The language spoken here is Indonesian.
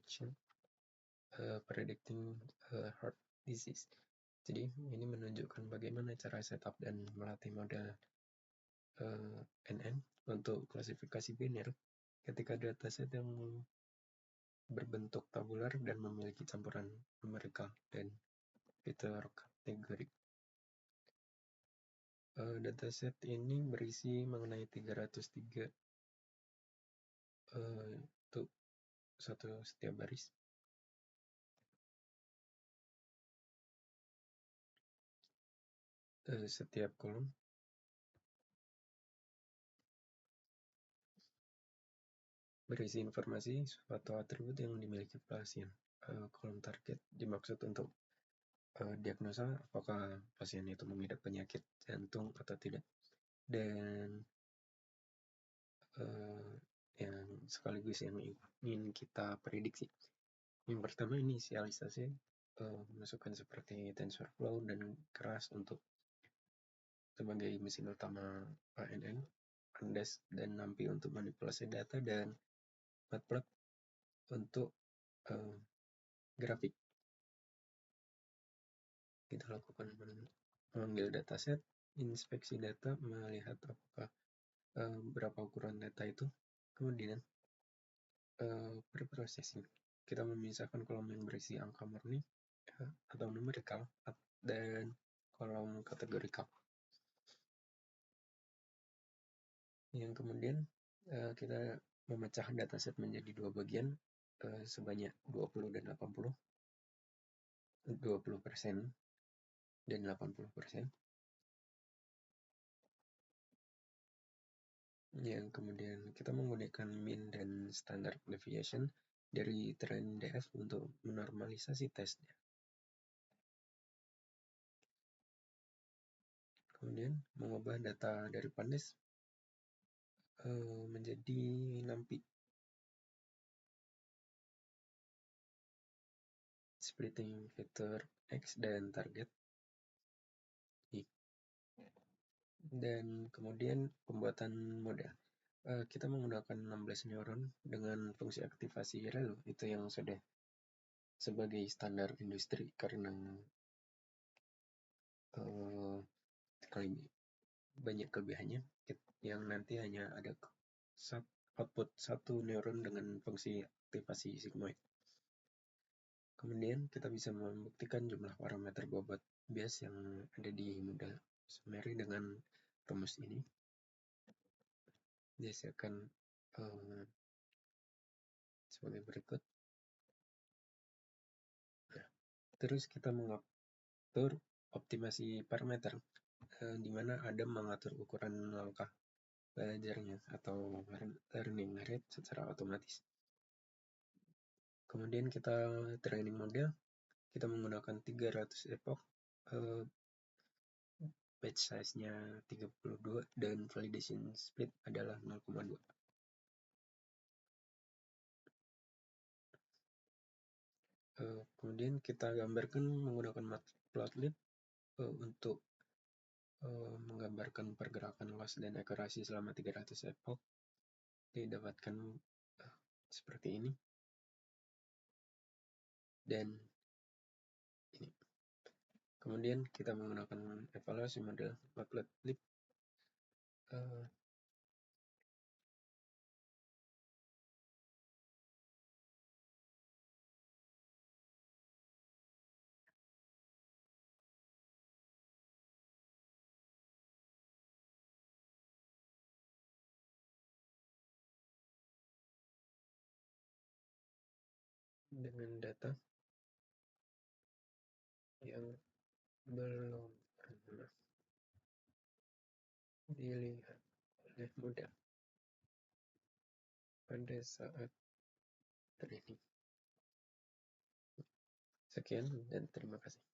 prediction predicting heart disease. Jadi ini menunjukkan bagaimana cara setup dan melatih model NN untuk klasifikasi biner ketika dataset yang berbentuk tabular dan memiliki campuran numerikal dan heterokategorik. Dataset ini berisi mengenai 303 untuk satu setiap baris. Setiap kolom berisi informasi suatu atribut yang dimiliki pasien. Kolom target dimaksud untuk diagnosa apakah pasien itu mengidap penyakit jantung atau tidak. Dan yang sekaligus yang ingin kita prediksi. Yang pertama inisialisasi, masukkan seperti TensorFlow dan Keras untuk sebagai mesin utama ANN, Pandas dan NumPy untuk manipulasi data, dan Matplotlib untuk grafik. Kita lakukan mengambil dataset, inspeksi data, melihat apakah berapa ukuran data itu, kemudian preprocessing. Kita memisahkan kolom yang berisi angka murni atau numerikal dan kolom kategorikal. Yang kemudian kita memecah dataset menjadi dua bagian sebanyak 20 dan 80, 20% dan 80%. Yang kemudian kita menggunakan mean dan standard deviation dari TrainDF untuk menormalisasi tesnya. Kemudian mengubah data dari Pandas menjadi NumPy. Splitting vector X dan target. Dan kemudian pembuatan model. Kita menggunakan 16 neuron dengan fungsi aktivasi relu, itu yang sudah sebagai standar industri karena banyak kelebihannya yang nanti hanya ada output satu neuron dengan fungsi aktivasi sigmoid. Kemudian kita bisa membuktikan jumlah parameter bobot bias yang ada di model summary dengan rumus ini. Dihasilkan sebagai berikut. Nah, terus kita mengatur optimasi parameter, di mana ada mengatur ukuran langkah belajarnya atau learning rate secara otomatis. Kemudian kita training model, kita menggunakan 300 epoch, batch size-nya 32 dan validation split adalah 0,2. Kemudian kita gambarkan menggunakan Matplotlib untuk menggambarkan pergerakan loss dan akurasi selama 300 epoch. Didapatkan seperti ini. Dan ini. Kemudian kita menggunakan evaluasi model Matplotlib dengan data yang belum pernah dilihat oleh model pada saat training. Sekian dan terima kasih.